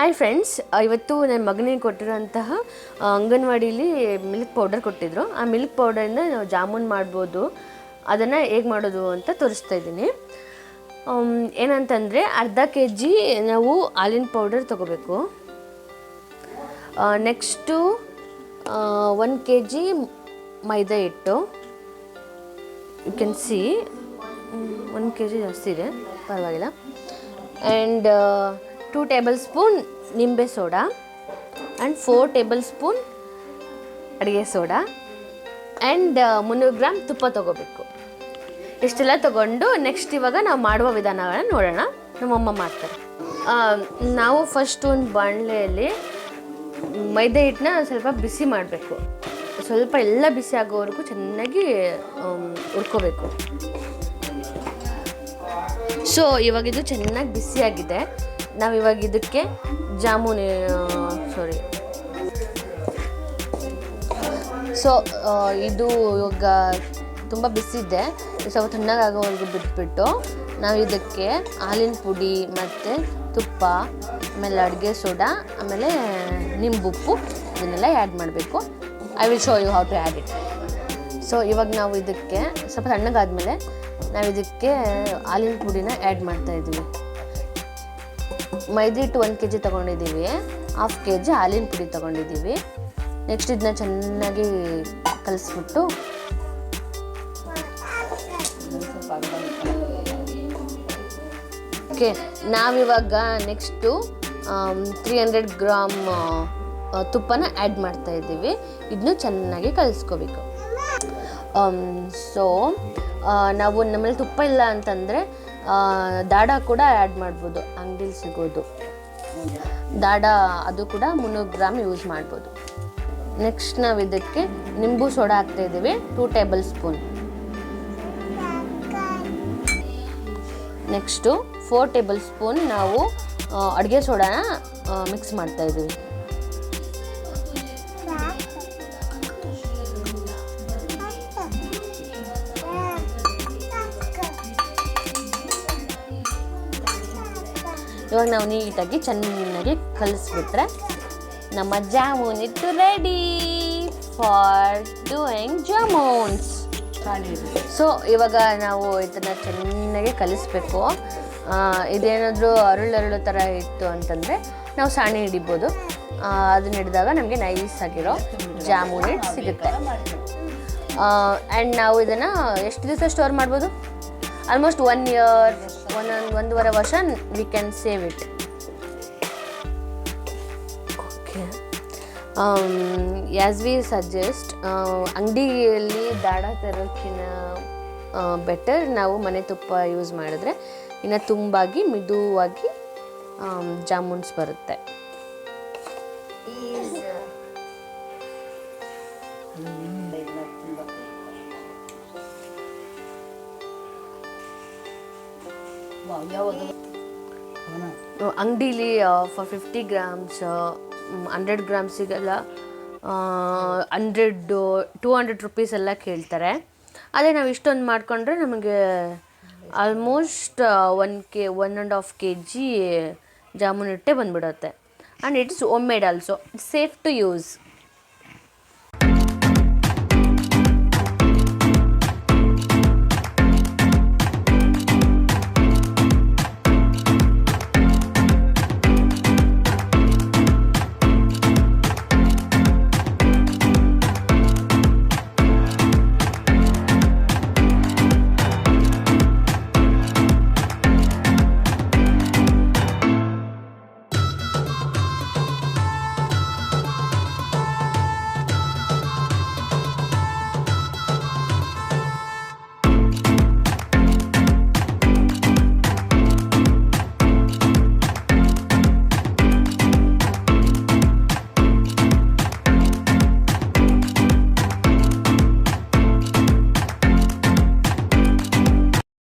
Hi friends, ಇವತ್ತು ನನ್ನ ಮಗನಿಗೆ ಕೊಟ್ಟಿರೋಂತಹ ಅಂಗನವಾಡೀಲಿ ಮಿಲ್ಕ್ ಪೌಡರ್ ಕೊಟ್ಟಿದ್ದರು. ಆ ಮಿಲ್ಕ್ ಪೌಡರಿಂದ ನಾವು ಜಾಮೂನ್ ಮಾಡ್ಬೋದು. ಅದನ್ನು ಹೇಗೆ ಮಾಡೋದು ಅಂತ ತೋರಿಸ್ತಾ ಇದ್ದೀನಿ. ಏನಂತಂದರೆ ಅರ್ಧ kg ನಾವು ಹಾಲಿನ ಪೌಡರ್ ತೊಗೋಬೇಕು. ನೆಕ್ಸ್ಟು 1 kg ಮೈದಾ ಹಿಟ್ಟು. ಯು ಕ್ಯಾನ್ ಸಿ 1 kg ಜಾಸ್ತಿ ಇದೆ, ಪರವಾಗಿಲ್ಲ. ಆ್ಯಂಡ್ 2 tablespoon ನಿಂಬೆ ಸೋಡಾ ಆ್ಯಂಡ್ 4 tablespoon ಅಡುಗೆ ಸೋಡಾ ಆ್ಯಂಡ್ 300 ಗ್ರಾಮ್ ತುಪ್ಪ ತೊಗೋಬೇಕು. ಇಷ್ಟೆಲ್ಲ ತೊಗೊಂಡು ನೆಕ್ಸ್ಟ್ ಇವಾಗ ನಾವು ಮಾಡುವ ವಿಧಾನಗಳನ್ನು ನೋಡೋಣ. ನಮ್ಮಮ್ಮ ಮಾಡ್ತಾರೆ. ನಾವು ಫಸ್ಟ್ ಒಂದು ಬಾಣಲೆಯಲ್ಲಿ ಮೈದಾ ಹಿಟ್ಟನ್ನ ಸ್ವಲ್ಪ ಬಿಸಿ ಮಾಡಬೇಕು. ಸ್ವಲ್ಪ ಎಲ್ಲ ಬಿಸಿ ಆಗೋವರೆಗೂ ಚೆನ್ನಾಗಿ ಹುರ್ಕೋಬೇಕು. ಸೊ ಇವಾಗಿದು ಚೆನ್ನಾಗಿ ಬಿಸಿಯಾಗಿದೆ. ನಾವಿವಾಗ ಇದಕ್ಕೆ ಇದು ಇವಾಗ ತುಂಬ ಬಿಸಿ ಇದೆ. ಸ್ವಲ್ಪ ತಣ್ಣಗಾಗೋವರೆಗೂ ಬಿಟ್ಬಿಟ್ಟು ನಾವು ಇದಕ್ಕೆ ಹಾಲಿನ ಪುಡಿ ಮತ್ತು ತುಪ್ಪ, ಆಮೇಲೆ ಅಡುಗೆ ಸೋಡಾ, ಆಮೇಲೆ ನಿಂಬುಪ್ಪು ಇದನ್ನೆಲ್ಲ ಆ್ಯಡ್ ಮಾಡಬೇಕು. I will show you how to add it. So ಇವಾಗ ನಾವು ಇದಕ್ಕೆ ಸ್ವಲ್ಪ ತಣ್ಣಗಾದ್ಮೇಲೆ ನಾವು ಇದಕ್ಕೆ ಹಾಲಿನ ಪುಡಿನ ಆ್ಯಡ್ ಮಾಡ್ತಾಯಿದ್ದೀವಿ. ಮೈದಾ ಹಿಟ್ಟು 1 kg ತೊಗೊಂಡಿದ್ದೀವಿ, 1/2 kg ಹಾಲಿನ ಪುಡಿ ತೊಗೊಂಡಿದ್ದೀವಿ. ನೆಕ್ಸ್ಟ್ ಇದನ್ನ ಚೆನ್ನಾಗಿ ಕಲಿಸ್ಬಿಟ್ಟು ಓಕೆ, ನಾವಿವಾಗ ನೆಕ್ಸ್ಟು 300 ಗ್ರಾಮ್ ತುಪ್ಪನ ಆ್ಯಡ್ ಮಾಡ್ತಾಯಿದ್ದೀವಿ. ಇದನ್ನು ಚೆನ್ನಾಗಿ ಕಲಿಸ್ಕೋಬೇಕು. ಸೊ ನಾವು ನಮ್ಮಲ್ಲಿ ತುಪ್ಪ ಇಲ್ಲ ಅಂತಂದರೆ ದಾಡ ಕೂಡ ಆ್ಯಡ್ ಮಾಡ್ಬೋದು. ಅಂಗಡಿಲಿ ಸಿಗೋದು ದಾಡ, ಅದು ಕೂಡ 300 ಗ್ರಾಮ್ ಯೂಸ್ ಮಾಡ್ಬೋದು. ನೆಕ್ಸ್ಟ್ ನಾವು ಇದಕ್ಕೆ ನಿಂಬು ಸೋಡಾ ಹಾಕ್ತಾಯಿದ್ದೀವಿ, 2 tablespoon. ನೆಕ್ಸ್ಟು 4 tablespoon ನಾವು ಅಡುಗೆ ಸೋಡಾನ ಮಿಕ್ಸ್ ಮಾಡ್ತಾಯಿದ್ದೀವಿ. ಇವಾಗ ನಾವು ನೀಟಾಗಿ ಚೆನ್ನಾಗಿ ಕಲಿಸ್ಬಿಟ್ರೆ ನಮ್ಮ ಜಾಮೂನ್ ಇಟ್ಟು ready for doing jamuns. So ಇವಾಗ ನಾವು ಇದನ್ನು ಚೆನ್ನಾಗಿ ಕಲಿಸ್ಬೇಕು. ಇದೇನಾದರೂ ಅರಳು ಥರ ಇತ್ತು ಅಂತಂದರೆ ನಾವು ಸಾಣಿ ಹಿಡಿಬೋದು. ಅದನ್ನ ಹಿಡಿದಾಗ ನಮಗೆ ನೈಸ್ ಆಗಿರೋ ಜಾಮೂನ್ ಹಿಟ್ಟು ಸಿಗುತ್ತೆ. ಆ್ಯಂಡ್ ನಾವು ಇದನ್ನು ಎಷ್ಟು ದಿವಸ ಸ್ಟೋರ್ ಮಾಡ್ಬೋದು? ಆಲ್ಮೋಸ್ಟ್ 1 year, 1.5 ವರ್ಷ we can save it. Okay, as we suggest, ಅಂಗಡಿಯಲ್ಲಿ ದಾಡ ತರೋಕ್ಕಿಂತ ಬೆಟರ್ ನಾವು ಮನೆ ತುಪ್ಪ ಯೂಸ್ ಮಾಡಿದ್ರೆ ಇನ್ನು ತುಂಬಾಗಿ ಮಿದುವಾಗಿ ಜಾಮೂನ್ಸ್ ಬರುತ್ತೆ. ಅಂಗಡೀಲಿ ಫಾರ್ 50 grams 100 grams-ಗೆಲ್ಲ 200 rupees ಎಲ್ಲ ಕೇಳ್ತಾರೆ. ಅದೇ ನಾವು ಇಷ್ಟೊಂದು ಮಾಡಿಕೊಂಡ್ರೆ ನಮಗೆ ಆಲ್ಮೋಸ್ಟ್ 1.5 kg ಜಾಮೂನ್ ಹಿಟ್ಟೆ ಬಂದುಬಿಡುತ್ತೆ. And it's homemade also, safe to use.